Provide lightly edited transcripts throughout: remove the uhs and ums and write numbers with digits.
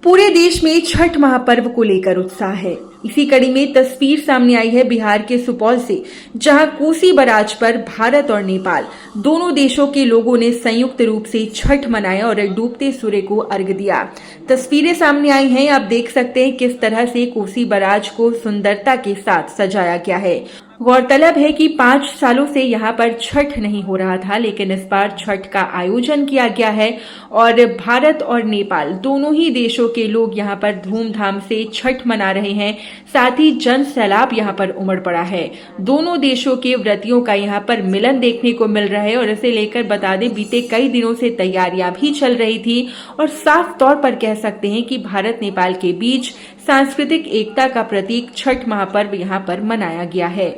पूरे देश में छठ महापर्व को लेकर उत्साह है। इसी कड़ी में तस्वीर सामने आई है बिहार के सुपौल से, जहां कोसी बराज पर भारत और नेपाल दोनों देशों के लोगों ने संयुक्त रूप से छठ मनाया और डूबते सूर्य को अर्घ्य दिया। तस्वीरें सामने आई हैं, आप देख सकते हैं किस तरह से कोसी बराज को सुंदरता के साथ सजाया गया है। गौरतलब है कि 5 सालों से यहाँ पर छठ नहीं हो रहा था, लेकिन इस बार छठ का आयोजन किया गया है और भारत और नेपाल दोनों ही देशों के लोग यहाँ पर धूमधाम से छठ मना रहे हैं। साथ ही जन सैलाब यहाँ पर उमड़ पड़ा है। दोनों देशों के व्रतियों का यहाँ पर मिलन देखने को मिल रहा है और इसे लेकर बता दें बीते कई दिनों से तैयारियां भी चल रही थी और साफ तौर पर कह सकते हैं कि भारत नेपाल के बीच सांस्कृतिक एकता का प्रतीक छठ महापर्व यहाँ पर मनाया गया है।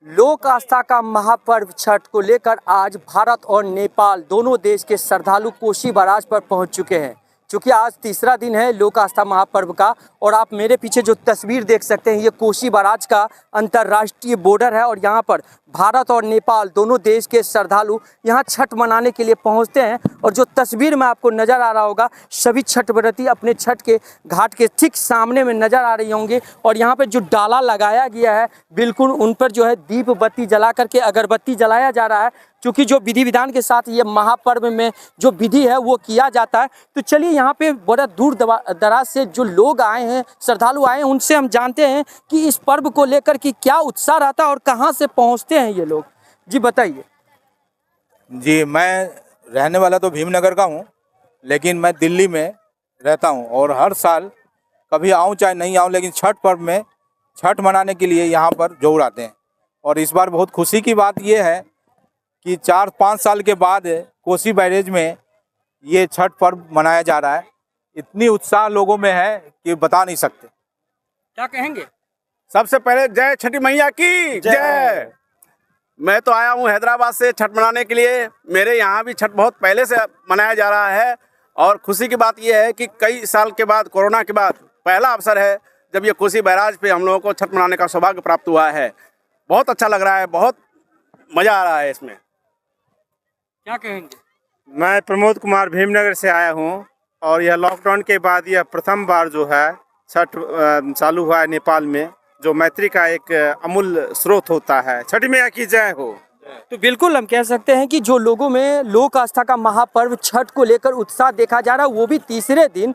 लोक आस्था का महापर्व छठ को लेकर आज भारत और नेपाल दोनों देश के श्रद्धालु कोसी बराज पर पहुंच चुके हैं। चूँकि आज तीसरा दिन है लोक आस्था महापर्व का और आप मेरे पीछे जो तस्वीर देख सकते हैं ये कोसी बराज का अंतर्राष्ट्रीय बॉर्डर है और यहाँ पर भारत और नेपाल दोनों देश के श्रद्धालु यहाँ छठ मनाने के लिए पहुँचते हैं। और जो तस्वीर में आपको नज़र आ रहा होगा सभी छठ व्रती अपने छठ के घाट के ठीक सामने में नज़र आ रही होंगे और यहाँ पर जो डाला लगाया गया है बिल्कुल उन पर जो है दीप बत्ती जला करके अगरबत्ती जलाया जा रहा है। क्योंकि जो विधि विधान के साथ ये महापर्व में जो विधि है वो किया जाता है। तो चलिए यहाँ पे बड़ा दूर दराज से जो लोग आए हैं श्रद्धालु आए हैं उनसे हम जानते हैं कि इस पर्व को लेकर कि क्या उत्साह रहता है और कहाँ से पहुँचते हैं ये लोग। जी बताइए। जी मैं रहने वाला तो भीमनगर का हूँ, लेकिन मैं दिल्ली में रहता हूँ और हर साल कभी आऊँ चाहे नहीं आऊँ लेकिन छठ पर्व में छठ मनाने के लिए यहाँ पर जरूर आते हैं। और इस बार बहुत खुशी की बात ये है कि 4-5 साल के बाद कोसी बैरेज में ये छठ पर्व मनाया जा रहा है। इतनी उत्साह लोगों में है कि बता नहीं सकते। क्या कहेंगे? सबसे पहले जय छठी मैया की जय। मैं तो आया हूँ हैदराबाद से छठ मनाने के लिए। मेरे यहाँ भी छठ बहुत पहले से मनाया जा रहा है और खुशी की बात यह है कि कई साल के बाद कोरोना के बाद पहला अवसर है जब ये कोसी बैराज पे हम लोगों को छठ मनाने का सौभाग्य प्राप्त हुआ है। बहुत अच्छा लग रहा है, बहुत मज़ा आ रहा है इसमें। क्या कहेंगे? मैं प्रमोद कुमार भीमनगर से आया हूँ और यह लॉकडाउन के बाद यह प्रथम बार जो है छठ चालू हुआ है नेपाल में, जो मैत्री का एक अमूल्य स्रोत होता है। छठी मैया की जय हो। तो बिल्कुल हम कह सकते हैं कि जो लोगों में लोक आस्था का महापर्व छठ को लेकर उत्साह देखा जा रहा है वो भी तीसरे दिन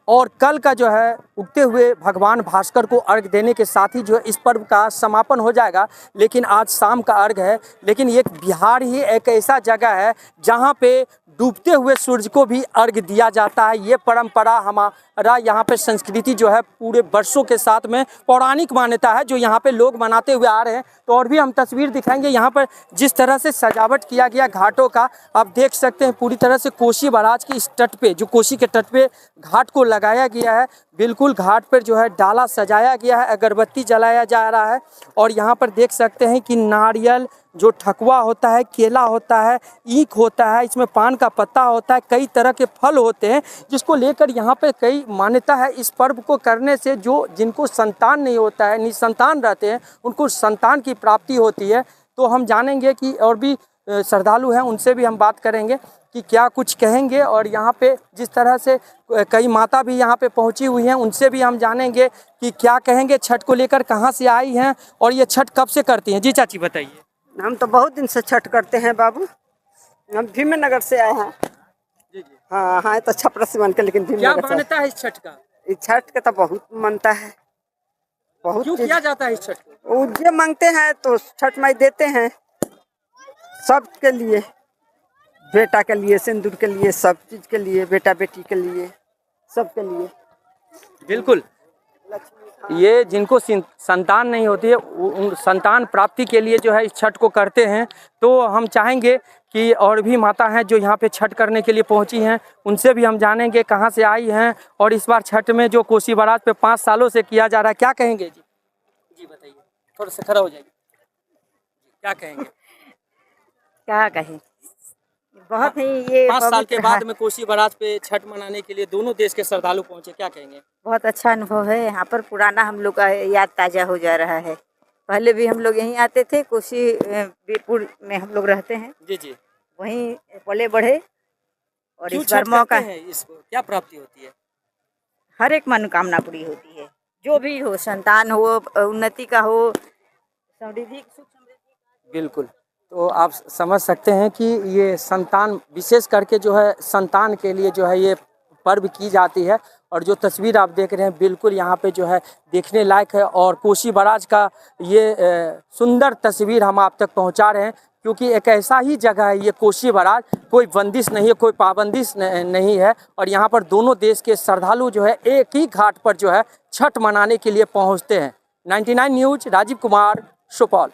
और कल का जो है उगते हुए भगवान भास्कर को अर्घ देने के साथ ही जो है इस पर्व का समापन हो जाएगा। लेकिन आज शाम का अर्घ है, लेकिन ये बिहार ही एक ऐसा जगह है जहाँ पे डूबते हुए सूरज को भी अर्घ दिया जाता है। ये परंपरा हमारा यहाँ पे संस्कृति जो है पूरे वर्षों के साथ में पौराणिक मान्यता है जो यहाँ पे लोग मनाते हुए आ रहे हैं। तो और भी हम तस्वीर दिखाएंगे यहाँ पर जिस तरह से सजावट किया गया घाटों का आप देख सकते हैं। पूरी तरह से कोसी बराज की इस तट पे जो कोसी के तट पे घाट को लगाया गया है, बिल्कुल घाट पर जो है डाला सजाया गया है, अगरबत्ती जलाया जा रहा है और यहाँ पर देख सकते हैं कि नारियल जो ठकुआ होता है, केला होता है, ईख होता है, इसमें पान का पत्ता होता है, कई तरह के फल होते हैं जिसको लेकर यहाँ पे कई मान्यता है। इस पर्व को करने से जो जिनको संतान नहीं होता है, निसंतान रहते हैं, उनको संतान की प्राप्ति होती है। तो हम जानेंगे कि और भी श्रद्धालु हैं उनसे भी हम बात करेंगे कि क्या कुछ कहेंगे और यहाँ पे जिस तरह से कई माता भी यहाँ पे पहुँची हुई हैं उनसे भी हम जानेंगे कि क्या कहेंगे छठ को लेकर, कहाँ से आई हैं और ये छठ कब से करती हैं। जी चाची बताइए। हम तो बहुत दिन से छठ करते हैं बाबू। हम भीमनगर से आए हैं। जी जी। हाँ हाँ तो छपरा से मन के, लेकिन क्या भीमनगर से। मान्यता है इस छठ का? इस छठ का तो बहुत मानता है, बहुत क्यों किया जाता है इस छठ को? वो जो मांगते हैं तो छठ माई देते हैं सब के लिए, बेटा के लिए, सिंदूर के लिए, सब चीज के लिए, बेटा बेटी के लिए, सब के लिए। बिल्कुल, ये जिनको संतान नहीं होती है उन संतान प्राप्ति के लिए जो है इस छठ को करते हैं। तो हम चाहेंगे कि और भी माता हैं जो यहाँ पे छठ करने के लिए पहुँची हैं उनसे भी हम जानेंगे कहाँ से आई हैं और इस बार छठ में जो कोसी बराज पे 5 सालों से किया जा रहा है क्या कहेंगे। जी जी बताइए, थोड़ा सा खड़ा हो जाइए। क्या कहेंगे? क्या कहें, बहुत ही ये 5 साल के बाद में कोसी बराज पे छठ मनाने के लिए दोनों देश के श्रद्धालु पहुँचे, क्या कहेंगे? बहुत अच्छा अनुभव है। यहाँ पर पुराना हम लोग का याद ताज़ा हो जा रहा है। पहले भी हम लोग यहीं आते थे, कोसी बीरपुर में हम लोग रहते हैं। जी जी। वहीं पले बढ़े और क्यों इस बार छठ मौका करते हैं, इसको क्या प्राप्ति होती है? हर एक मनोकामना पूरी होती है, जो भी हो, संतान हो, उन्नति का हो, समृद्धि, सुख समृद्धि। बिल्कुल। तो आप समझ सकते हैं कि ये संतान, विशेष करके जो है संतान के लिए जो है ये पर्व की जाती है। और जो तस्वीर आप देख रहे हैं बिल्कुल यहाँ पे जो है देखने लायक है। और कोसी बराज का ये सुंदर तस्वीर हम आप तक पहुँचा रहे हैं, क्योंकि एक ऐसा ही जगह है ये कोसी बराज, कोई बंदिश नहीं है, कोई पाबंदिश नहीं है। और यहाँ पर दोनों देश के श्रद्धालु जो है एक ही घाट पर जो है छठ मनाने के लिए पहुँचते हैं। 99 न्यूज़, राजीव कुमार, सुपौल।